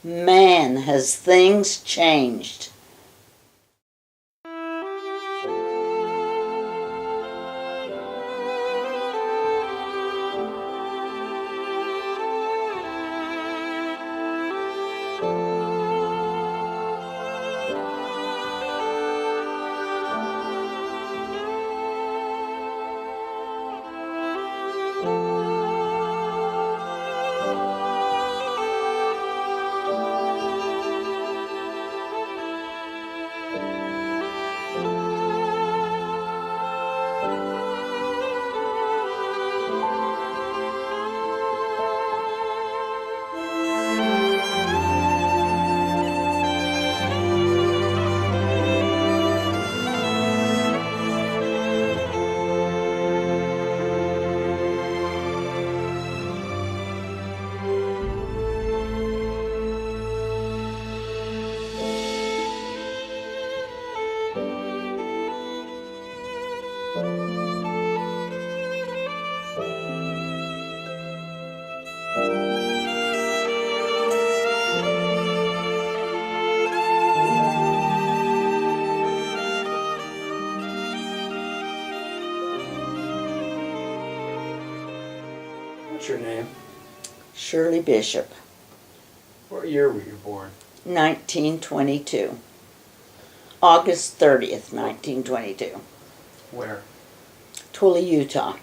Man, has things changed. What's your name? Shirley Bishop, What year were you born? 1922. August 30th, 1922. Where? Twilley, Utah.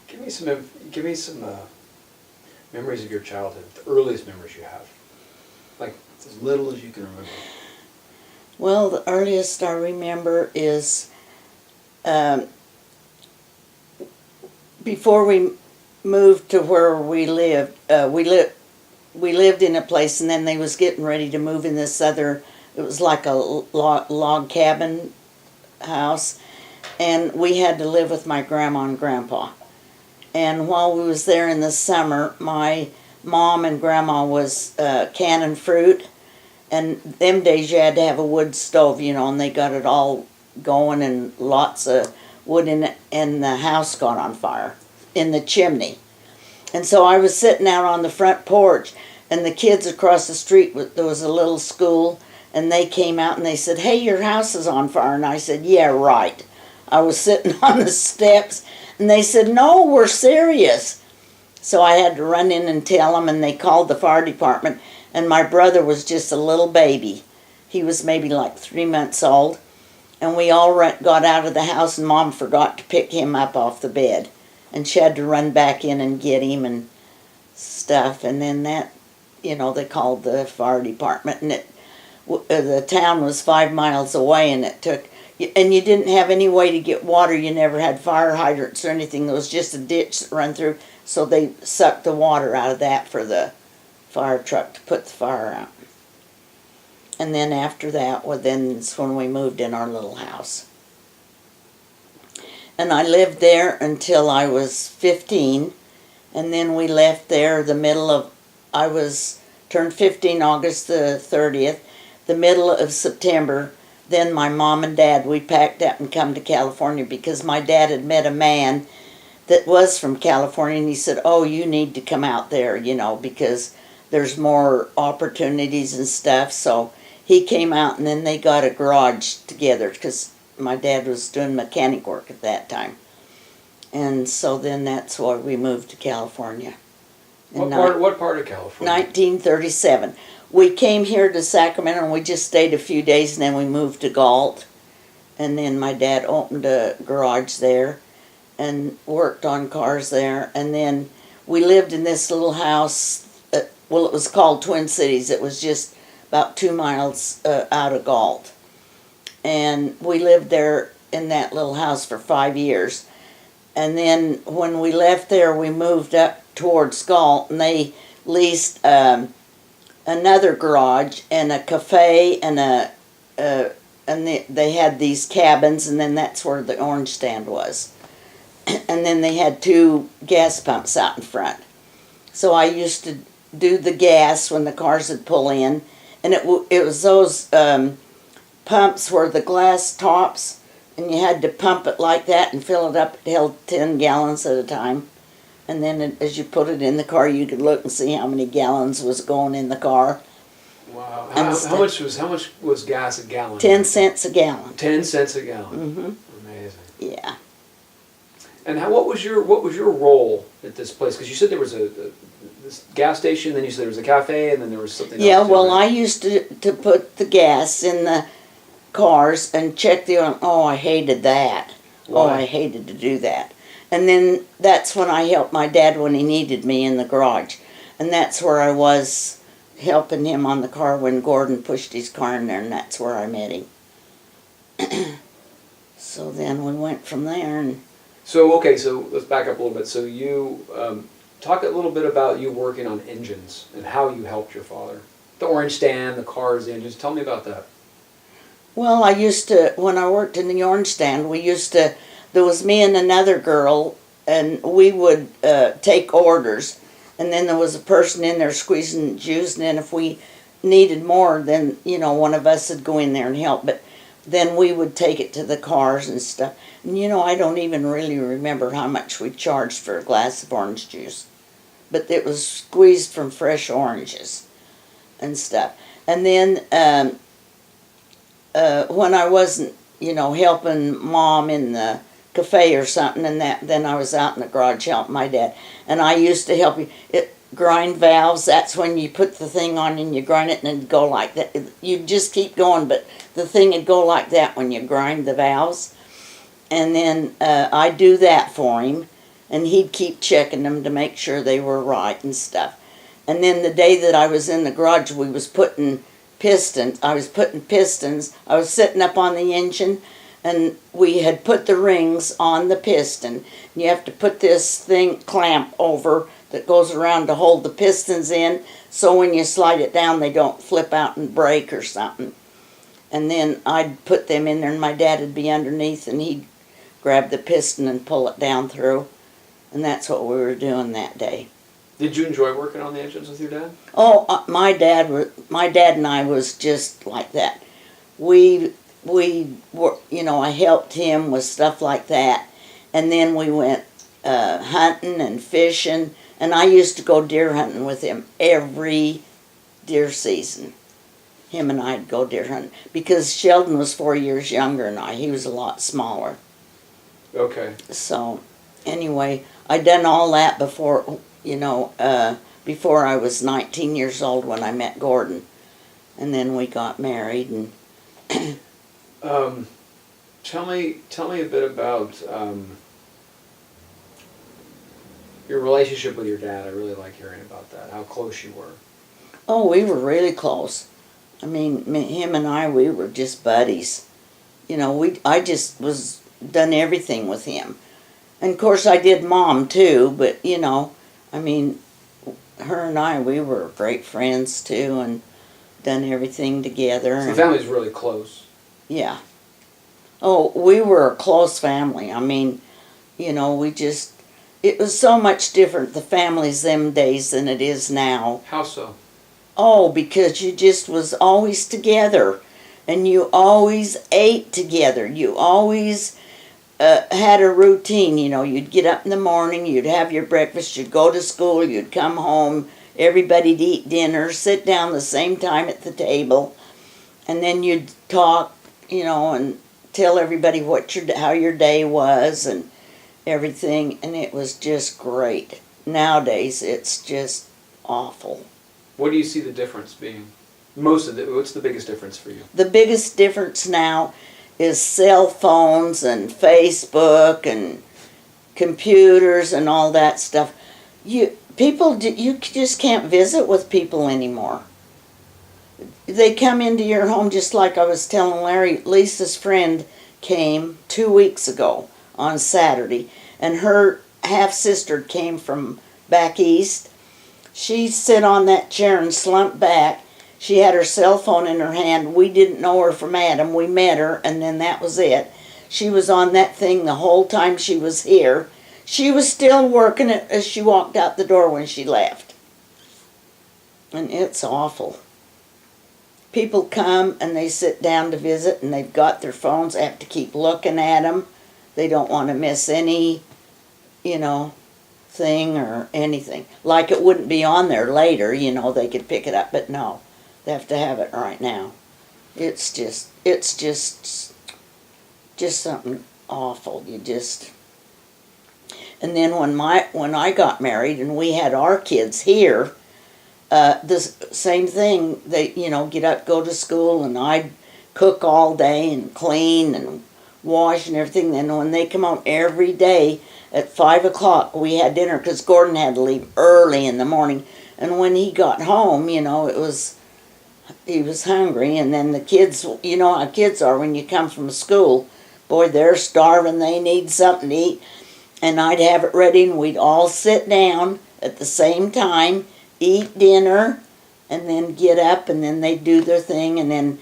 Give me some memories of your childhood, the earliest memories you have. Like as little as you can remember. Well, the earliest I remember is before we moved to where we lived. We lived in a place, and then they was getting ready to move in this other. It was like a log cabin house, and we had to live with my grandma and grandpa. And while we was there in the summer, my mom and grandma was canning fruit, and them days you had to have a wood stove, and they got it all going, and lots of wood in it, and the house got on fire in the chimney. And so I was sitting out on the front porch, and the kids across the street, there was a little school, and they came out and they said, "Hey, your house is on fire." And I said, "Yeah, right." I was sitting on the steps, and they said, "No, we're serious." So I had to run in and tell them, and they called the fire department, and my brother was just a little baby. He was maybe like 3 months old, and we all got out of the house, and Mom forgot to pick him up off the bed, and she had to run back in and get him and stuff, and then that, they called the fire department, and the town was 5 miles away, and you didn't have any way to get water. You never had fire hydrants or anything. There was just a ditch that run through, so they sucked the water out of that for the fire truck to put the fire out. And then after that, then it's when we moved in our little house. And I lived there until I was 15, and then we left there turned 15 August the 30th, the middle of September. Then my mom and dad, we packed up and come to California because my dad had met a man that was from California, and he said, "Oh, you need to come out there, because there's more opportunities and stuff." So he came out, and then they got a garage together because my dad was doing mechanic work at that time. And so then that's why we moved to California. What part of California? 1937. We came here to Sacramento, and we just stayed a few days, and then we moved to Galt. And then my dad opened a garage there and worked on cars there. And then we lived in this little house. It was called Twin Cities. It was just about 2 miles out of Galt. And we lived there in that little house for 5 years. And then when we left there, we moved up towards Galt, and they leased another garage and a cafe and they had these cabins, and then that's where the orange stand was. And then they had 2 gas pumps out in front. So I used to do the gas when the cars would pull in, and it was those pumps were the glass tops, and you had to pump it like that and fill it up. It held 10 gallons at a time. And then as you put it in the car, you could look and see how many gallons was going in the car. Wow. And How much was gas a gallon? 10 cents a gallon. 10 cents a gallon. Mm-hmm. Amazing. Yeah. And what was your role at this place? Because you said there was this gas station, then you said there was a cafe, and then there was something Yeah, else too, well, I right? used to put the gas in the cars and check the oil. Oh, I hated that. Oh, Why? I hated to do that. And then that's when I helped my dad when he needed me in the garage. And that's where I was helping him on the car when Gordon pushed his car in there, and that's where I met him. So then we went from there, and So let's back up a little bit. So you talk a little bit about you working on engines and how you helped your father. The orange stand, the cars, the engines. Tell me about that. well, I used to, when I worked in the orange stand, there was me and another girl, and we would take orders, and then there was a person in there squeezing juice, and then if we needed more, then, one of us would go in there and help, but then we would take it to the cars and stuff. And, I don't even really remember how much we charged for a glass of orange juice, but it was squeezed from fresh oranges and stuff. And then when I wasn't, helping Mom in the cafe or something, and then I was out in the garage helping my dad. And I used to help grind valves. That's when you put the thing on and you grind it, and it'd go like that. You'd just keep going, but the thing would go like that when you grind the valves. And then I'd do that for him, and he'd keep checking them to make sure they were right and stuff. And then the day that I was in the garage, we was putting pistons. I was putting pistons. I was sitting up on the engine, and we had put the rings on the piston. You have to put this clamp over that goes around to hold the pistons in, so when you slide it down, they don't flip out and break or something. And then I'd put them in there, and my dad would be underneath, and he'd grab the piston and pull it down through. And that's what we were doing that day. Did you enjoy working on the engines with your dad? Oh, my dad and I was just like that. We were, I helped him with stuff like that, and then we went hunting and fishing, and I used to go deer hunting with him every deer season. Him and I'd go deer hunting because Sheldon was 4 years younger than I. He was a lot smaller. Okay. So, anyway, I done all that before, before I was 19 years old when I met Gordon. And then we got married. And Tell me a bit about your relationship with your dad. I really like hearing about that. How close you were. oh, we were really close. I mean, him and I, we were just buddies. I just was done everything with him. And of course I did Mom too, but I mean, her and I, we were great friends too, and done everything together. So the and, family's really close. yeah. Oh, we were a close family. I mean, it was so much different, the families them days, than it is now. How so? Oh, because you just was always together, and you always ate together. You always had a routine. You'd get up in the morning, you'd have your breakfast, you'd go to school, you'd come home, everybody'd eat dinner, sit down the same time at the table, and then you'd talk, and tell everybody how your day was and everything, and it was just great. Nowadays, it's just awful. What do you see the difference being? What's the biggest difference for you? The biggest difference now is cell phones and Facebook and computers and all that stuff. You just can't visit with people anymore. They come into your home, just like I was telling Larry. Lisa's friend came 2 weeks ago on Saturday, and her half-sister came from back east. She sat on that chair and slumped back. She had her cell phone in her hand. We didn't know her from Adam. We met her, and then that was it. She was on that thing the whole time she was here. She was still working it as she walked out the door when she left. And it's awful. People come and they sit down to visit, and they've got their phones. They have to keep looking at them. They don't want to miss any, thing or anything. Like it wouldn't be on there later, you know, they could pick it up, but no, they have to have it right now. It's just something awful. And then when I got married and we had our kids here, the same thing. They, you know, get up, go to school, and I'd cook all day and clean and wash and everything. Then when they come home every day at 5 o'clock, we had dinner because Gordon had to leave early in the morning. And when he got home, you know, he was hungry. And then the kids, you know how kids are when you come from school. Boy, they're starving. They need something to eat. And I'd have it ready, and we'd all sit down at the same time, eat dinner, and then get up, and then they'd do their thing. And then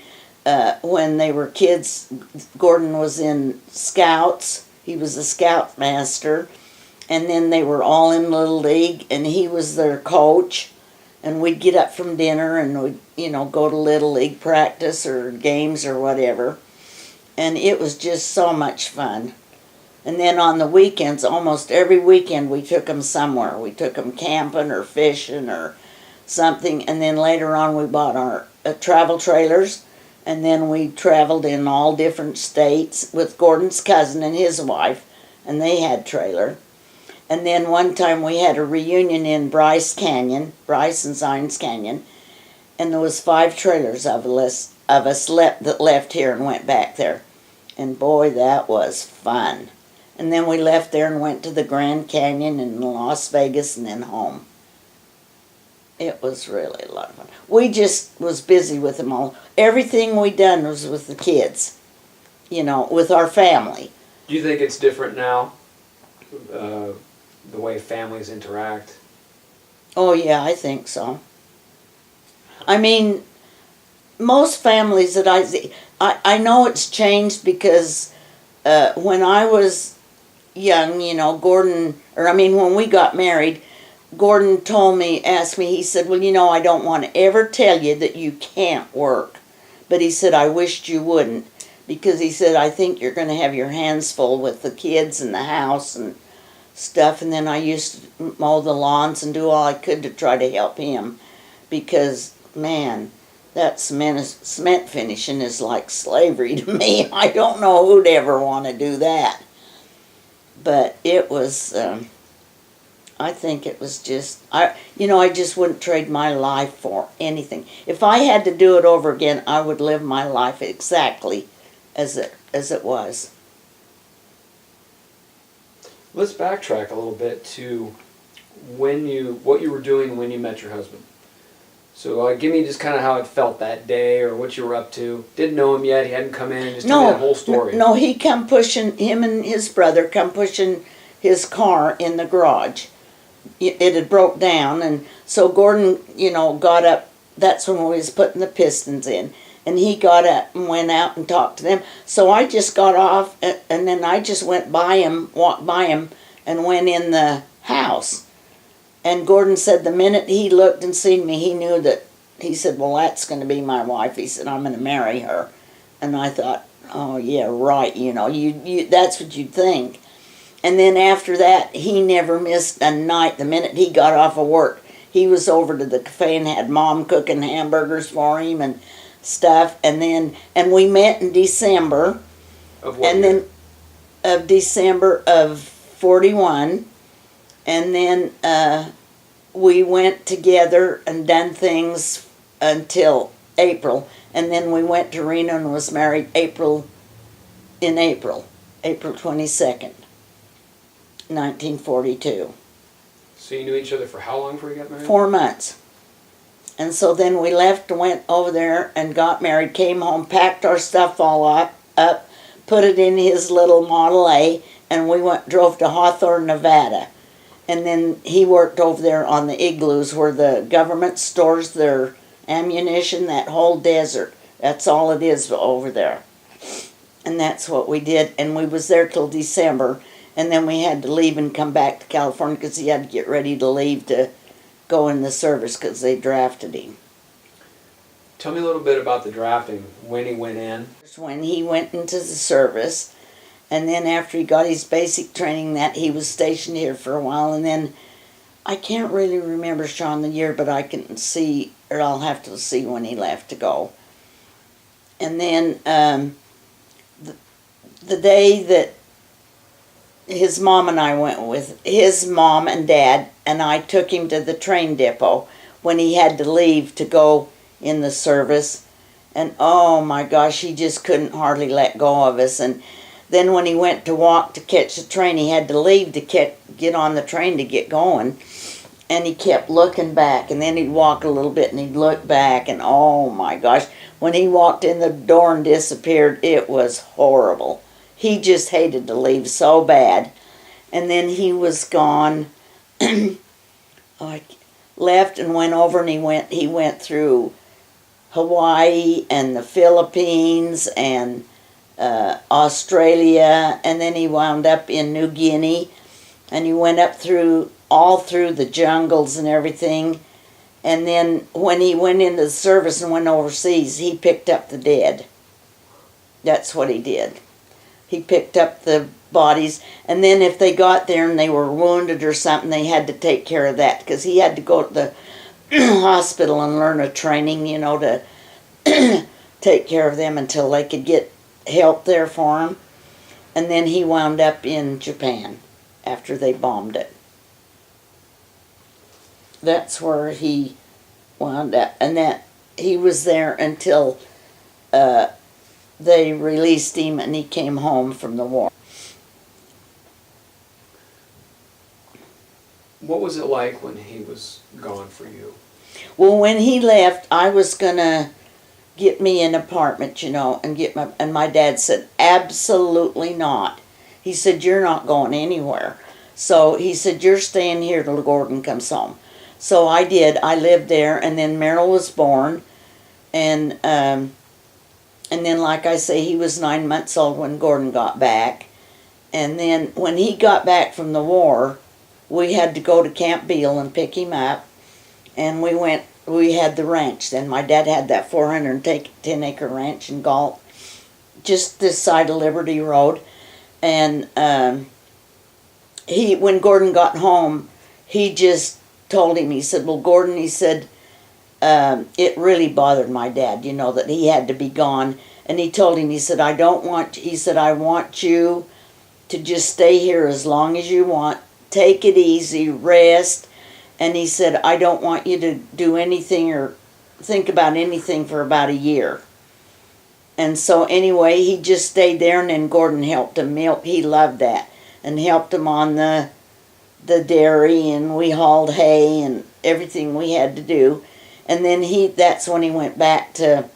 when they were kids, Gordon was in Scouts. He was a Scout master. And then they were all in Little League, and he was their coach. And we'd get up from dinner, and we'd, you know, go to Little League practice or games or whatever. And it was just so much fun. And then on the weekends, almost every weekend, we took them somewhere. We took them camping or fishing or something. And then later on, we bought our travel trailers. And then we traveled in all different states with Gordon's cousin and his wife. And they had trailer. And then one time we had a reunion in Bryce Canyon, Bryce and Zines Canyon. And there was 5 trailers of us that left here and went back there. And boy, that was fun. And then we left there and went to the Grand Canyon and Las Vegas and then home. It was really a lot of fun. We just was busy with them all. Everything we done was with the kids, you know, with our family. Do you think it's different now, the way families interact? Oh, yeah, I think so. I mean, most families that I see, I know it's changed because when I was young, you know, when we got married, Gordon asked me, he said, well, you know, I don't want to ever tell you that you can't work. But he said, I wished you wouldn't. Because he said, I think you're going to have your hands full with the kids and the house and stuff. And then I used to mow the lawns and do all I could to try to help him. Because, man, that cement finishing is like slavery to me. I don't know who'd ever want to do that. But it was, I think it was just, I just wouldn't trade my life for anything. If I had to do it over again, I would live my life exactly as it was. Let's backtrack a little bit to what you were doing when you met your husband. So give me just kind of how it felt that day or what you were up to. Didn't know him yet. He hadn't come in. Just tell me the whole story. No, him and his brother come pushing his car in the garage. It had broke down, and so Gordon, you know, got up. That's when we was putting the pistons in. And he got up and went out and talked to them. So I just got off, and then I just walked by him, and went in the house. And Gordon said the minute he looked and seen me, he knew that, he said, well, that's going to be my wife. He said, I'm going to marry her. And I thought, oh, yeah, right, you know, you that's what you'd think. And then after that, he never missed a night. The minute he got off of work, he was over to the cafe and had Mom cooking hamburgers for him and stuff. And we met in December. Of what and year? Then of December of 41. And then we went together and done things until April. And then we went to Reno and was married April 22nd, 1942. So you knew each other for how long before you got married? 4 months. And so then we left, went over there and got married, came home, packed our stuff all up, put it in his little Model A, and we drove to Hawthorne, Nevada. And then he worked over there on the igloos where the government stores their ammunition, that whole desert. That's all it is over there. And that's what we did. And we was there till December. And then we had to leave and come back to California because he had to get ready to leave to go in the service because they drafted him. Tell me a little bit about the drafting, when he went in. When he went into the service, And then after he got his basic training, that he was stationed here for a while. And then I can't really remember, Sean, the year, but I can see, or I'll have to see when he left to go. And then the day that his mom and I went with, his mom and dad, and I took him to the train depot when he had to leave to go in the service. And oh my gosh, he just couldn't hardly let go of us. And then when he went to walk to catch the train, he had to leave to get on the train to get going. And he kept looking back, and then he'd walk a little bit and he'd look back, and oh my gosh, when he walked in the door and disappeared, it was horrible. He just hated to leave so bad. And then he was gone. Left and went over, and he went through Hawaii and the Philippines and Australia, and then he wound up in New Guinea, and he went up all through the jungles and everything. And then when he went into the service and went overseas, he picked up the dead. That's what he did. He picked up the bodies, and then if they got there and they were wounded or something, they had to take care of that, because he had to go to the hospital and learn a training, to take care of them until they could get help there for him. And then he wound up in Japan after they bombed it. That's where he wound up, and that he was there until they released him and he came home from the war. What was it like when he was gone for you? Well, when he left, I was gonna get me an apartment, and my dad said, absolutely not. He said, you're not going anywhere. So he said, you're staying here till Gordon comes home. So I did. I lived there, and then Merrill was born, and then, like I say, he was 9 months old when Gordon got back. And then when he got back from the war, we had to go to Camp Beale and pick him up, and we had the ranch then. My dad had that 410-acre ranch in Galt, just this side of Liberty Road. And when Gordon got home, he just told him, he said, well, Gordon, he said, it really bothered my dad, that he had to be gone. And he told him, he said, I want you to just stay here as long as you want. Take it easy, rest. And he said, I don't want you to do anything or think about anything for about a year. And so anyway, he just stayed there, and then Gordon helped him milk. He loved that. And helped him on the dairy, and we hauled hay and everything we had to do. And then that's when he went back to,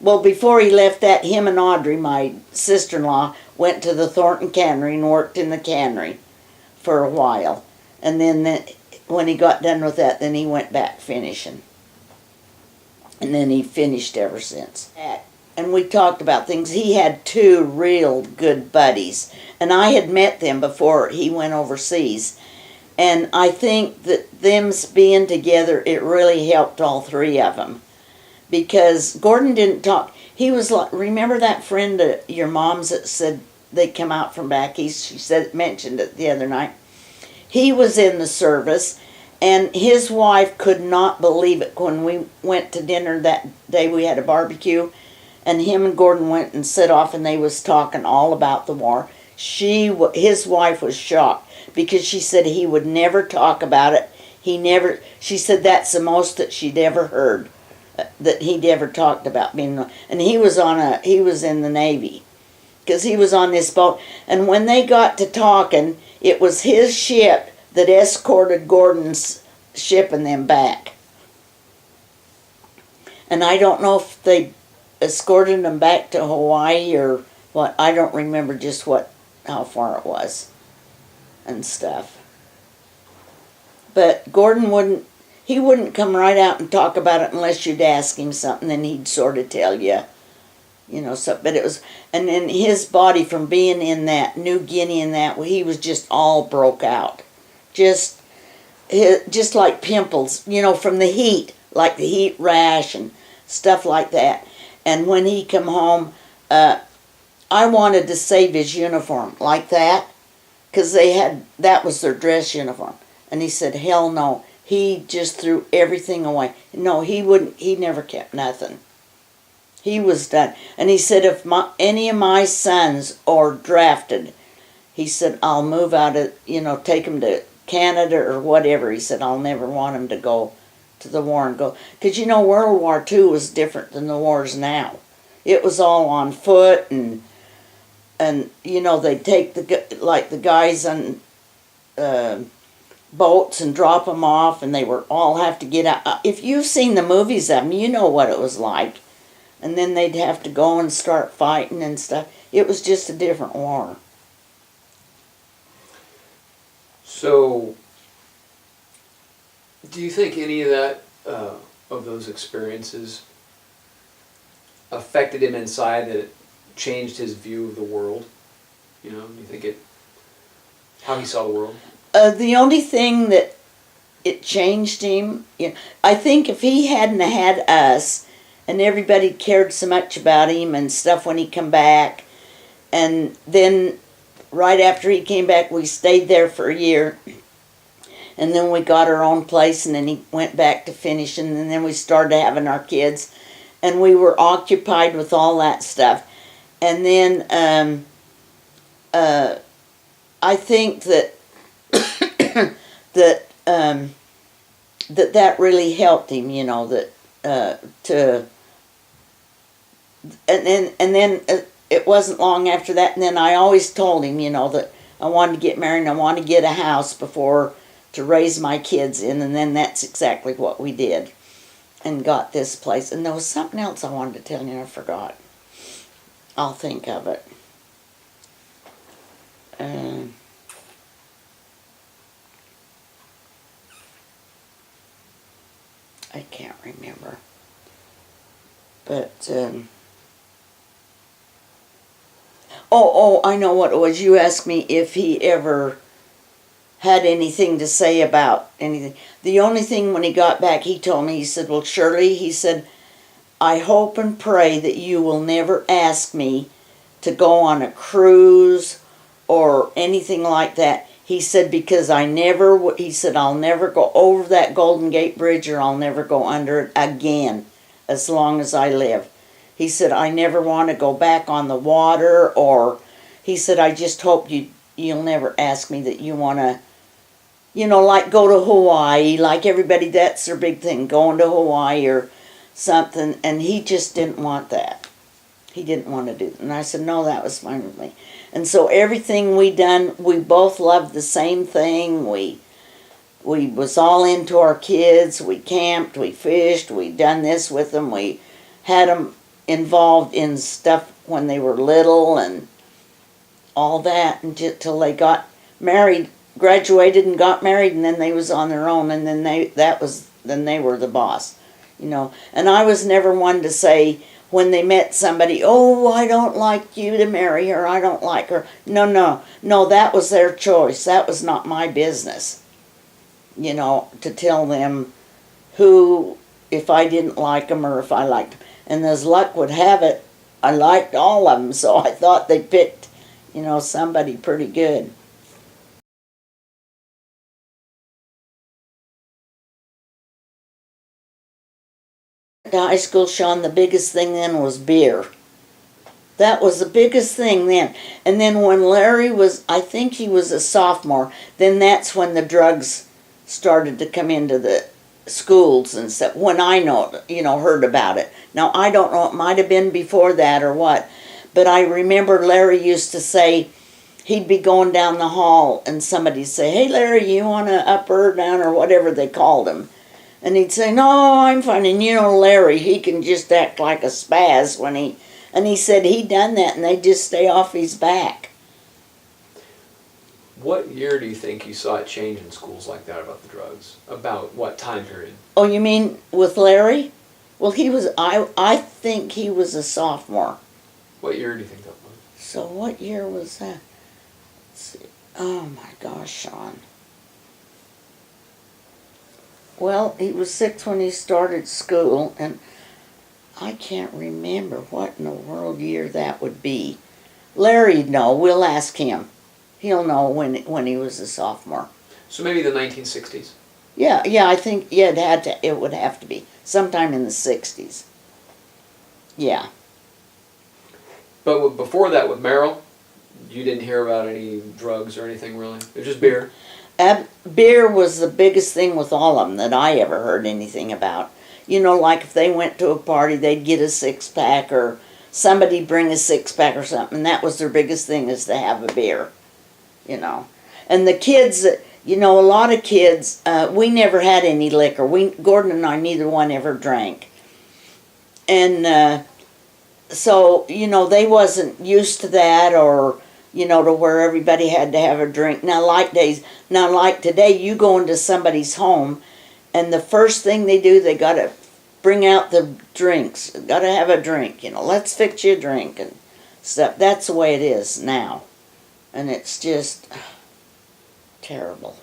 well, before he left that, him and Audrey, my sister-in-law, went to the Thornton Cannery and worked in the cannery for a while. And then when he got done with that, then he went back finishing. And then he finished ever since. And we talked about things. He had two real good buddies, and I had met them before he went overseas. And I think that them being together, it really helped all three of them. Because Gordon didn't talk. He was like, remember that friend of your mom's that said they come out from back east? She mentioned it the other night. He was in the service, and his wife could not believe it when we went to dinner that day. We had a barbecue, and him and Gordon went and set off, and they was talking all about the war. His wife was shocked, because she said he would never talk about it. She said that's the most that she'd ever heard, that he'd ever talked about being, and he was in the Navy, because he was on this boat. And when they got to talking, it was his ship that escorted Gordon's ship and them back. And I don't know if they escorted them back to Hawaii or what. I don't remember just how far it was and stuff. But Gordon wouldn't come right out and talk about it unless you'd ask him something, and he'd sort of tell you, so, but it was, and then his body from being in that New Guinea and that, he was just all broke out. Just like pimples, from the heat, like the heat rash and stuff like that. And when he come home, I wanted to save his uniform like that, because that was their dress uniform. And he said, hell no. He just threw everything away. No, he never kept nothing. He was done. And he said, if any of my sons are drafted, he said, I'll move out of, take them to Canada or whatever. He said, I'll never want them to go to the war and go. Because, World War II was different than the wars now. It was all on foot and they'd take the guys on boats and drop them off, and they were all have to get out. If you've seen the movies of them, you know what it was like. And then they'd have to go and start fighting and stuff. It was just a different war. So, do you think any of that, of those experiences, affected him inside, that it changed his view of the world? Do you think how he saw the world? The only thing that it changed him, I think if he hadn't had us, and everybody cared so much about him and stuff when he come back, and then right after he came back, we stayed there for a year, and then we got our own place, and then he went back to finishing, and then we started having our kids, and we were occupied with all that stuff. And then I think that that really helped him, and then it wasn't long after that, and then I always told him, that I wanted to get married and I wanted to get a house before to raise my kids in, and then that's exactly what we did and got this place. And there was something else I wanted to tell you and I forgot. I'll think of it. I can't remember. But, I know what it was. You asked me if he ever had anything to say about anything. The only thing when he got back, he told me, he said, well, Shirley, he said, I hope and pray that you will never ask me to go on a cruise or anything like that. He said, because he said, I'll never go over that Golden Gate Bridge, or I'll never go under it again as long as I live. He said, I never want to go back on the water, or he said, I just hope you'll never ask me that you want to, like go to Hawaii, like everybody, that's their big thing, going to Hawaii or something. And he just didn't want that. He didn't want to do that. And I said, no, that was fine with me. And so everything we done, we both loved the same thing. We was all into our kids. We camped, we fished, we done this with them. We had them involved in stuff when they were little and all that, until they got married, graduated and got married, and then they was on their own, and then they were the boss, And I was never one to say, when they met somebody, oh, I don't like you to marry her, I don't like her. No, that was their choice. That was not my business, to tell them who, if I didn't like them or if I liked them. And as luck would have it, I liked all of them, so I thought they picked, somebody pretty good. To high school, Sean, the biggest thing then was beer. That was the biggest thing then. And then when Larry was, I think he was a sophomore, then that's when the drugs started to come into the schools and stuff. When I heard about it. Now, I don't know, it might have been before that or what, but I remember Larry used to say, he'd be going down the hall and somebody'd say, hey, Larry, you want to up or down, or whatever they called him. And he'd say, no, I'm fine. And Larry, he can just act like a spaz and he said he'd done that and they'd just stay off his back. What year do you think you saw it change in schools like that about the drugs? About what time period? Oh, you mean with Larry? Well, I think he was a sophomore. What year do you think that was? So what year was that? Let's see. Oh my gosh, Sean. Well, he was 6 when he started school, and I can't remember what in the world year that would be. Larry'd know. We'll ask him. He'll know when he was a sophomore. So maybe the 1960s. Yeah, I think it would have to be sometime in the 60s. Yeah. But before that, with Merrill, you didn't hear about any drugs or anything really. It was just beer. Beer was the biggest thing with all of them that I ever heard anything about. You know, like if they went to a party, they'd get a 6-pack or somebody bring a 6-pack or something. And that was their biggest thing, is to have a beer, you know. And the kids, you know, a lot of kids, we never had any liquor. Gordon and I, neither one ever drank. And so, you know, they wasn't used to that, or, you know, to where everybody had to have a drink. Now, like today, you go into somebody's home, and the first thing they do, they got to bring out the drinks. Got to have a drink, you know. Let's fix you a drink and stuff. That's the way it is now. And it's just terrible.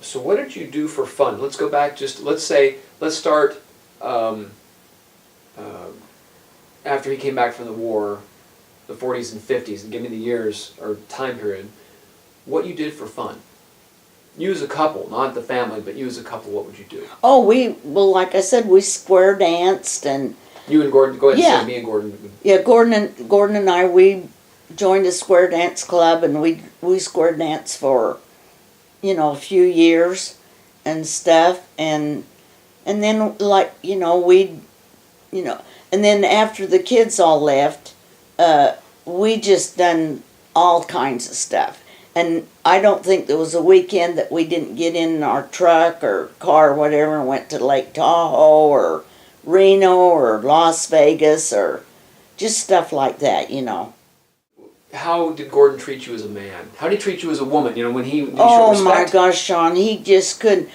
So what did you do for fun? Let's go back let's start after he came back from the war, the 40s and 50s, and give me the years or time period. What you did for fun? You as a couple, not the family, but you as a couple, what would you do? Oh, well, like I said, we square danced, and you and Gordon. Go ahead and yeah. say me and Gordon. Yeah, Gordon and I, we joined a square dance club, and we square danced for, you know, a few years and stuff, and then, like, you know, and then after the kids all left, we just done all kinds of stuff. And I don't think there was a weekend that we didn't get in our truck or car or whatever and went to Lake Tahoe or Reno or Las Vegas or just stuff like that, you know. How did Gordon treat you as a man? How did he treat you as a woman? You know, when he Oh my gosh, Sean, he just couldn't.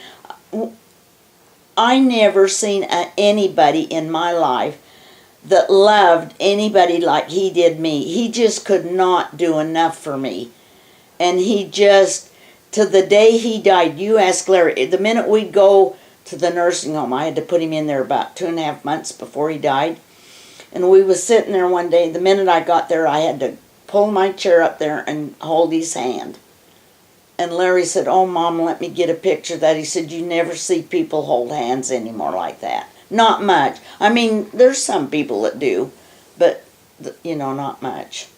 I never seen anybody in my life that loved anybody like he did me. He just could not do enough for me. And he just, to the day he died, you ask Larry, the minute we'd go to the nursing home, I had to put him in there about 2.5 months before he died. And we was sitting there one day, the minute I got there, I had to pull my chair up there and hold his hand. And Larry said, "Oh, Mom, let me get a picture of that." He said, "You never see people hold hands anymore like that. Not much. I mean, there's some people that do, but, you know, not much."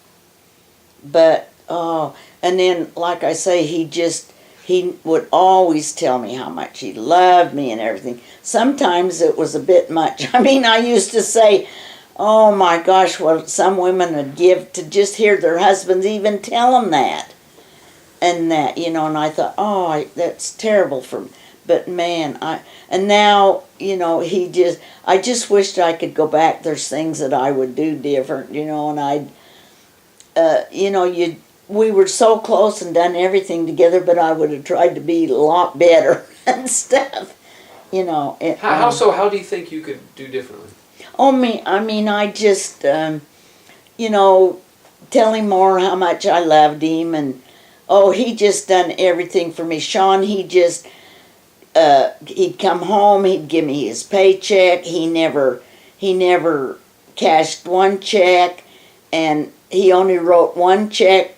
But, oh, and then, like I say, he would always tell me how much he loved me and everything. Sometimes it was a bit much. I mean, I used to say, oh my gosh, what some women would give to just hear their husbands even tell them that. And that, you know, and I thought, oh, that's terrible for me. But man, and now, you know, I just wished I could go back. There's things that I would do different, you know, and you know, we were so close and done everything together, but I would have tried to be a lot better and stuff, you know. How so? How do you think you could do differently? I mean, I just, you know, tell him more how much I loved him, and oh, he just done everything for me. Sean, he'd come home, he'd give me his paycheck. He never cashed one check, and he only wrote one check,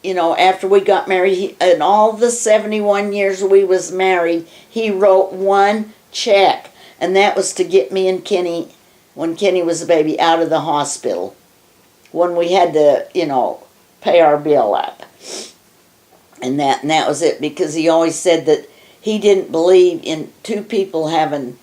you know, after we got married. In all the 71 years we was married, he wrote one check, and that was to get me and Kenny, when Kenny was a baby, out of the hospital, when we had to, you know, pay our bill up. And that was it, because he always said that he didn't believe in two people having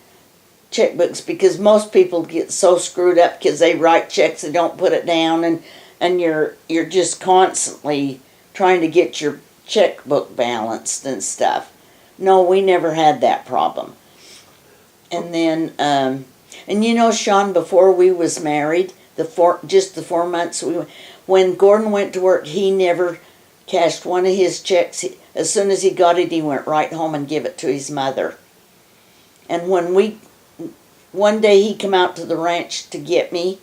checkbooks, because most people get so screwed up because they write checks, they don't put it down, and you're just constantly trying to get your checkbook balanced and stuff. No, we never had that problem. And then, and you know, Sean, before we was married, just the 4 months when Gordon went to work, he never cashed one of his checks. As soon as he got it, he went right home and give it to his mother. And one day he come out to the ranch to get me,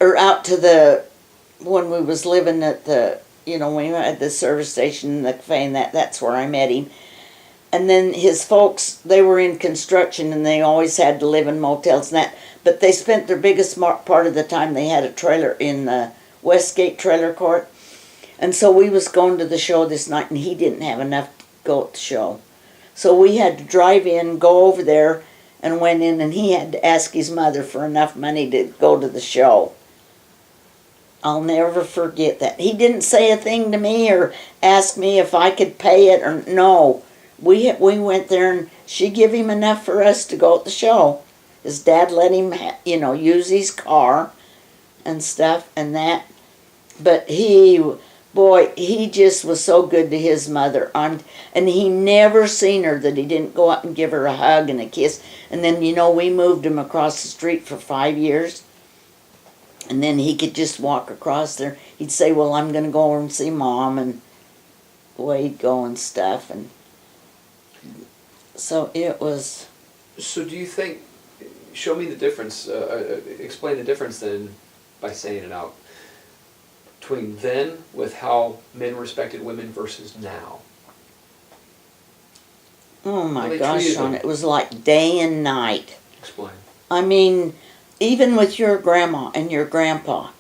or out to when we was living at when we were at the service station and the cafe, and that's where I met him. And then his folks, they were in construction, and they always had to live in motels and that. But they spent their biggest part of the time, they had a trailer in the Westgate Trailer Court. And so we was going to the show this night, and he didn't have enough to go at the show. So we had to drive in, go over there, and went in, and he had to ask his mother for enough money to go to the show. I'll never forget that. He didn't say a thing to me or ask me if I could pay it or no. We went there, and she gave him enough for us to go at the show. His dad let him, use his car and stuff and that. But he just was so good to his mother. And he never seen her that he didn't go up and give her a hug and a kiss. And then, we moved him across the street for 5 years. And then he could just walk across there. He'd say, well, I'm going to go over and see Mom. And away he'd go and stuff. And so it was... So do you think, show me the difference, explain the difference then by saying it out, between then with how men respected women versus now. Oh my gosh, Sean, it was like day and night. Explain. I mean, even with your grandma and your grandpa,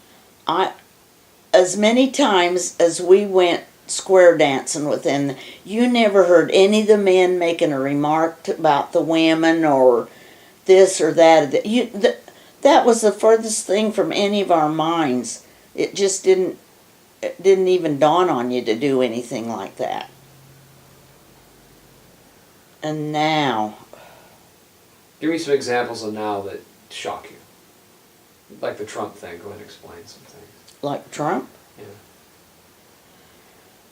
as many times as we went square dancing with them, you never heard any of the men making a remark about the women or this or that. That was the furthest thing from any of our minds. It just didn't even dawn on you to do anything like that. And now... Give me some examples of now that shock you. Like the Trump thing. Go ahead and explain some things. Like Trump? Yeah.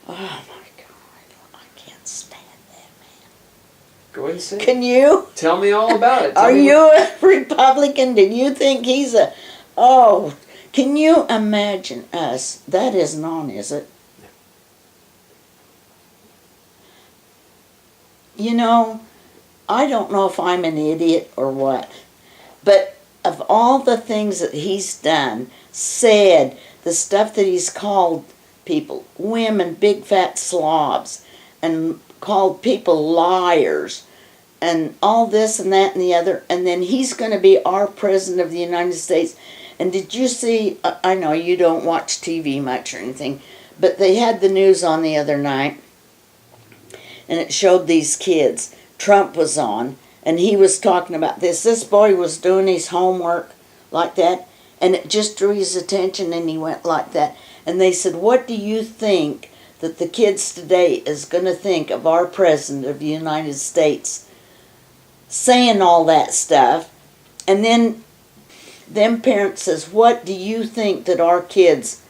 Oh my God, I can't stand that man. Go ahead and say it. Can you? Tell me all about it. Are you a Republican? Did you think he's a... Oh, can you imagine us? That isn't on, is it? I don't know if I'm an idiot or what, but of all the things that he's done, said, the stuff that he's called people, women, big fat slobs, and called people liars, and all this and that and the other, and then he's going to be our President of the United States. And did you see, I know you don't watch TV much or anything, but they had the news on the other night, and it showed these kids. Trump was on, and he was talking about this. This boy was doing his homework like that, and it just drew his attention, and he went like that. And they said, what do you think that the kids today is going to think of our President of the United States saying all that stuff? And then them parents says, what do you think that our kids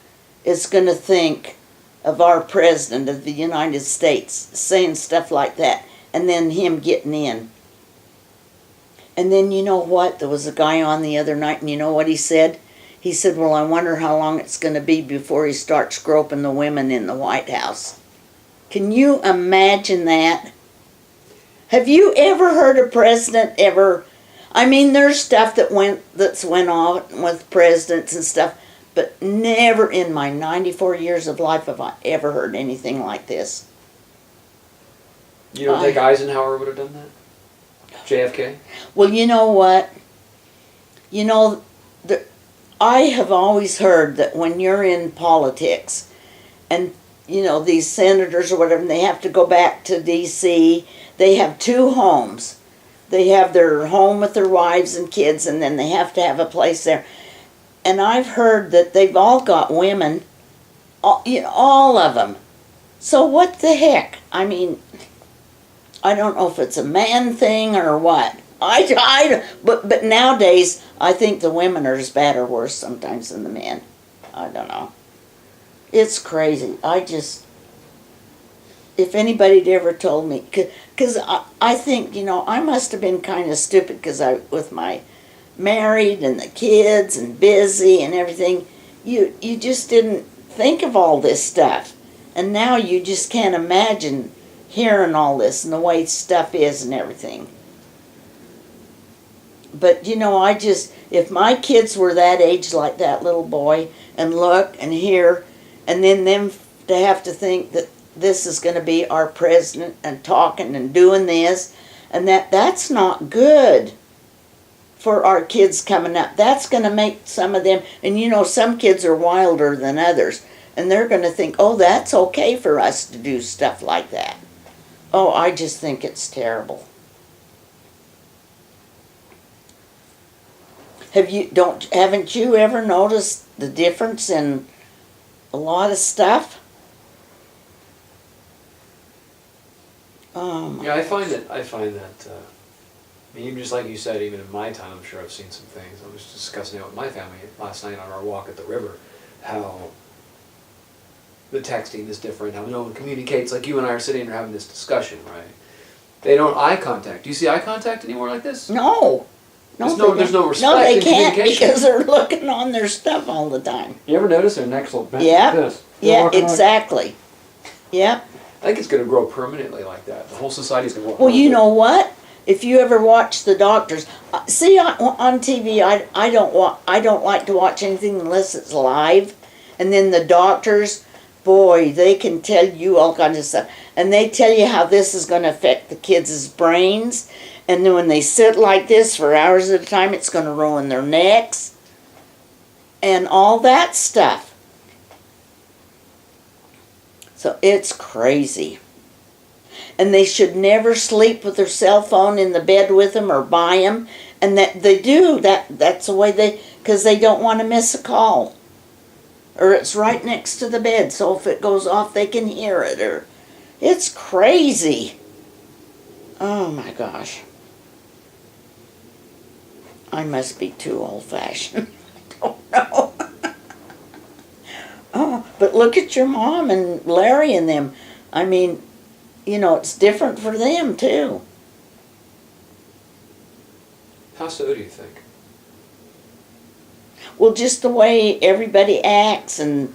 is going to think of our President of the United States saying stuff like that? And then him getting in. And then you know what? There was a guy on the other night, and you know what he said? He said, well, I wonder how long it's going to be before he starts groping the women in the White House. Can you imagine that? Have you ever heard a president ever... I mean, there's stuff that's went on with presidents and stuff, but never in my 94 years of life have I ever heard anything like this. You don't think Eisenhower would have done that? JFK? Well, you know what? I have always heard that when you're in politics, and, these senators or whatever, and they have to go back to D.C., they have two homes. They have their home with their wives and kids, and then they have to have a place there. And I've heard that they've all got women, all of them. So what the heck? I mean... I don't know if it's a man thing or what. But nowadays, I think the women are as bad or worse sometimes than the men. I don't know. It's crazy. If anybody'd ever told me, because I think, I must have been kind of stupid because with my married and the kids and busy and everything, you just didn't think of all this stuff. And now you just can't imagine hearing all this and the way stuff is and everything. But, if my kids were that age like that little boy and look and hear, and then them to have to think that this is going to be our president and talking and doing this, and that's not good for our kids coming up. That's going to make some of them, and you know, some kids are wilder than others, and they're going to think, oh, that's okay for us to do stuff like that. Oh, I just think it's terrible. Haven't you ever noticed the difference in a lot of stuff? Yeah, I find that. I mean, even just like you said, even in my time, I'm sure I've seen some things. I was discussing it with my family last night on our walk at the river, how the texting is different, how no one communicates. Like you and I are sitting here having this discussion, right? They don't eye contact. Do you see eye contact anymore like this? No. There's they no don't. respect No, they in can't communication. because they're looking on their stuff all the time. You ever notice their necks look bent Yeah. like this? They're Yeah, walking like- exactly. Yep. I think it's going to grow permanently like that. The whole society's going to walk. Well, around you with it. know what? If you ever watch the doctors, see on TV, I don't like to watch anything unless it's live, and then the doctors, boy, they can tell you all kinds of stuff, and they tell you how this is going to affect the kids' brains, and then when they sit like this for hours at a time, it's going to ruin their necks, and all that stuff. So it's crazy. And they should never sleep with their cell phone in the bed with them or by them. And that they do. That's the way because they don't want to miss a call. Or it's right next to the bed, so if it goes off, they can hear it. Or it's crazy. Oh my gosh. I must be too old-fashioned. I don't know. Oh, but look at your mom and Larry and them. I mean, you know, it's different for them too. How so do you think? Well, just the way everybody acts and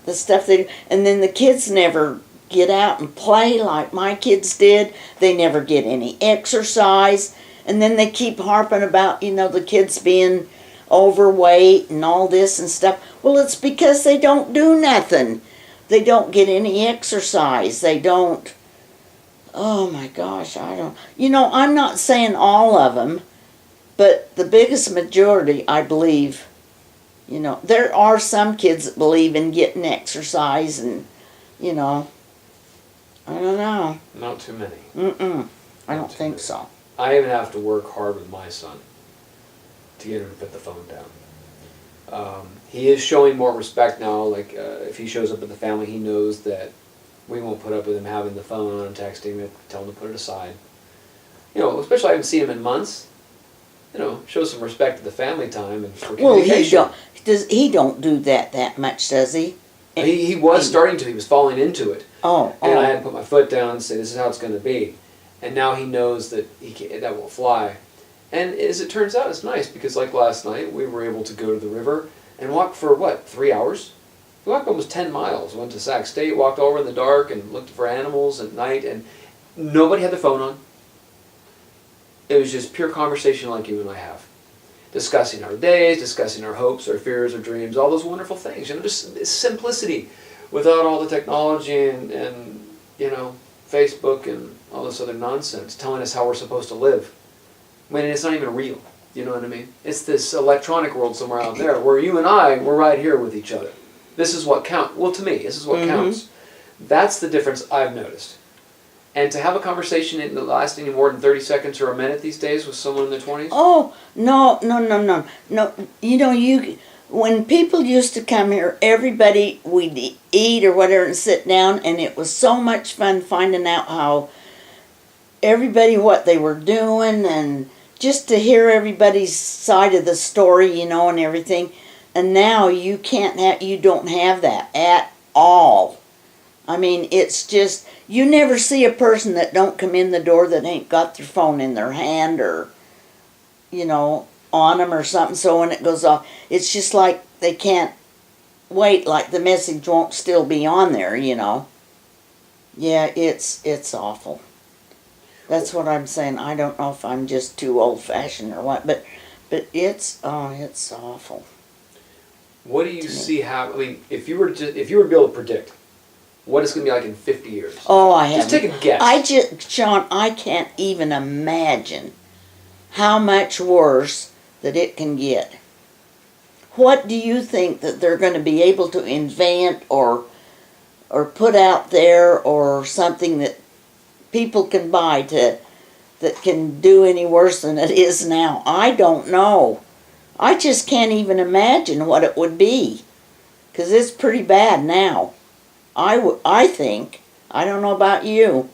the stuff they do. And then the kids never get out and play like my kids did. They never get any exercise. And then they keep harping about, you know, the kids being overweight and all this and stuff. Well, it's because they don't do nothing. They don't get any exercise. They don't. Oh my gosh, I don't. You know, I'm not saying all of them, but the biggest majority, I believe, you know, there are some kids that believe in getting exercise and, you know, I don't know. Not too many. I don't think so. I even have to work hard with my son to get him to put the phone down. He is showing more respect now. Like if he shows up at the family, he knows that we won't put up with him having the phone on and texting. We tell him to put it aside. You know, especially I haven't seen him in months. You know, show some respect to the family time and for Well, communication. he don't do that much, does he? He was starting to. He was falling into it. Oh, And I had to put my foot down and say, this is how it's going to be. And now he knows that that won't fly. And as it turns out, it's nice because like last night, we were able to go to the river and walk for, 3 hours? We walked almost 10 miles. Went to Sac State, walked over in the dark and looked for animals at night. And nobody had their phone on. It was just pure conversation like you and I have. Discussing our days, discussing our hopes, our fears, our dreams, all those wonderful things. You know, just simplicity without all the technology and you know, Facebook and all this other nonsense telling us how we're supposed to live. I mean, it's not even real. You know what I mean? It's this electronic world somewhere out there where you and I, we're right here with each other. This is what counts. Well, to me, this is what counts. That's the difference I've noticed. And to have a conversation that lasts any more than 30 seconds or a minute these days with someone in their 20s? Oh, no. You know, when people used to come here, everybody, we'd eat or whatever and sit down, and it was so much fun finding out how everybody, what they were doing, and just to hear everybody's side of the story, you know, and everything. And now you don't have that at all. I mean, it's just, you never see a person that don't come in the door that ain't got their phone in their hand or, you know, on them or something. So when it goes off, it's just like they can't wait, like the message won't still be on there, you know. Yeah, it's awful. That's what I'm saying. I don't know if I'm just too old-fashioned or what, but it's awful. What do you see I mean, if you were to be able to predict what it's going to be like in 50 years. Oh, I have. Just take a guess. Sean, I can't even imagine how much worse that it can get. What do you think that they're going to be able to invent or put out there, or something that people can buy that can do any worse than it is now? I don't know. I just can't even imagine what it would be, because it's pretty bad now. I think. I don't know about you.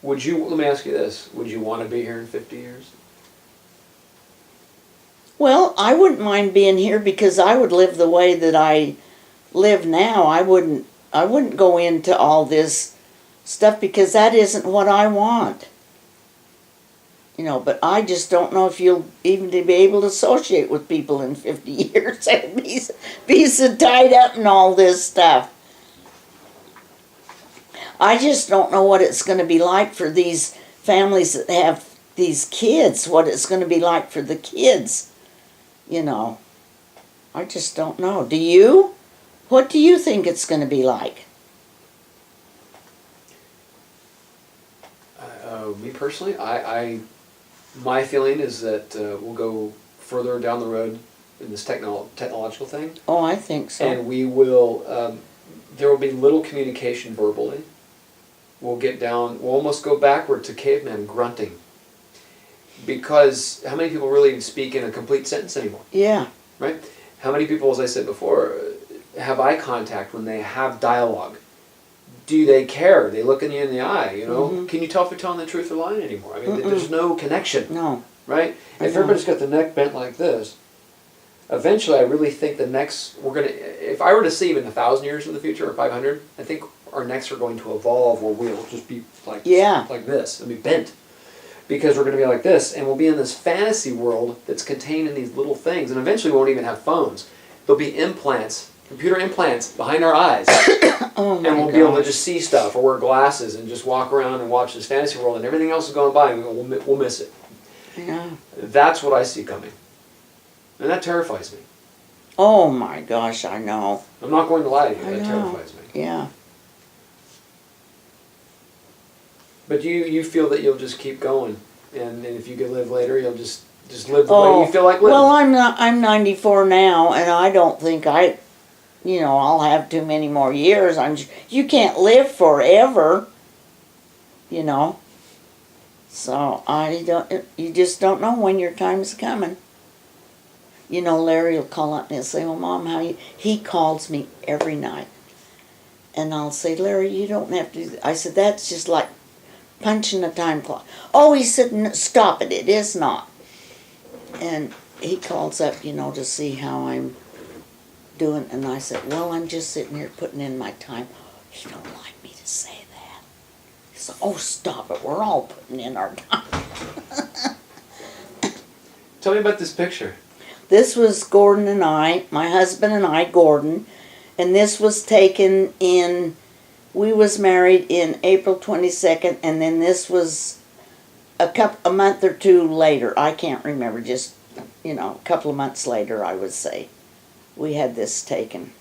Let me ask you this, would you want to be here in 50 years? Well, I wouldn't mind being here because I would live the way that I live now. I wouldn't go into all this stuff because that isn't what I want. You know, but I just don't know if you'll even be able to associate with people in 50 years and be so tied up in all this stuff. I just don't know what it's going to be like for these families that have these kids, what it's going to be like for the kids, you know. I just don't know. Do you? What do you think it's going to be like? Me personally, my feeling is that we'll go further down the road in this technological thing. Oh, I think so. And we will, there will be little communication verbally. We'll almost go backward to caveman grunting. Because how many people really speak in a complete sentence anymore? Yeah. Right? How many people, as I said before, have eye contact when they have dialogue? Do they care? They look in you in the eye, you know? Mm-hmm. Can you tell if they're telling the truth or lying anymore? I mean, there's no connection. No. Right? If everybody's got the neck bent like this, eventually I really think if I were to see even 1,000 years in the future or 500, I think our necks are going to evolve where we'll just be like this. It'll be bent. Because we're going to be like this, and we'll be in this fantasy world that's contained in these little things, and eventually we won't even have phones. There'll be implants, computer implants behind our eyes. Oh my and we'll be able to just see stuff or wear glasses and just walk around and watch this fantasy world, and everything else is going by and we'll miss it. Yeah. That's what I see coming. And that terrifies me. Oh my gosh, I know. I'm not going to lie to you, I that know. terrifies me. Yeah. But you feel that you'll just keep going, and if you could live later, you'll just live the way you feel like living. Well, I'm 94 now, and I don't think I'll have too many more years. You can't live forever, you know. So you just don't know when your time's coming. You know, Larry will call up and he'll say, "Well, Mom, how you?" He calls me every night, and I'll say, "Larry, you don't have to do that." I said, "That's just like punching a time clock." Oh, he said, "Stop it, it is not." And he calls up, to see how I'm doing, and I said, "Well, I'm just sitting here putting in my time." He don't like me to say that. He said, "Oh, stop it, we're all putting in our time." Tell me about this picture. This was Gordon and I, my husband and I, Gordon, and this was taken we was married in April 22nd, and then this was a month or two later. I can't remember, just, a couple of months later, I would say. We had this taken.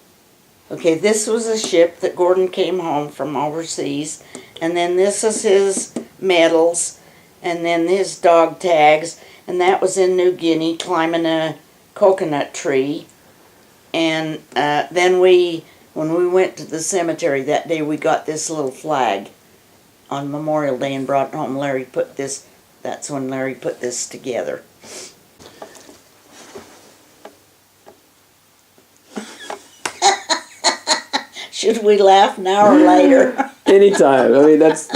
Okay, this was a ship that Gordon came home from overseas, and then this is his medals, and then his dog tags, and that was in New Guinea, climbing a coconut tree. And then when we went to the cemetery that day, we got this little flag on Memorial Day and brought it home. That's when Larry put this together. Should we laugh now or later? Anytime. I mean, that's.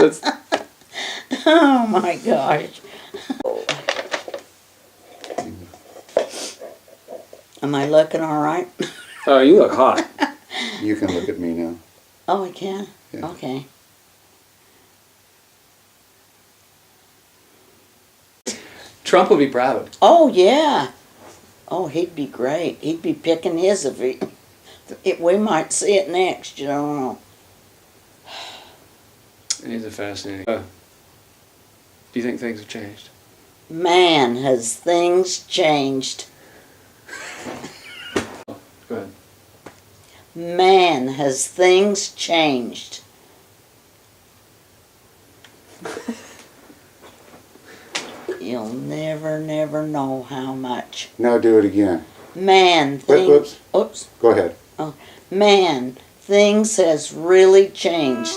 Oh my gosh. Am I looking all right? Oh, you look hot. You can look at me now. Oh, I can? Yeah. Okay. Trump would be proud. Oh, yeah. Oh, he'd be great. He'd be picking his we might see it next, you don't know. He's a fascinating. Do you think things have changed? Man, has things changed. Go ahead. Man, has things changed. You'll never, never know how much. Now do it again. Man, Wait, things. whoops. Oops. Go ahead. Man, things has really changed.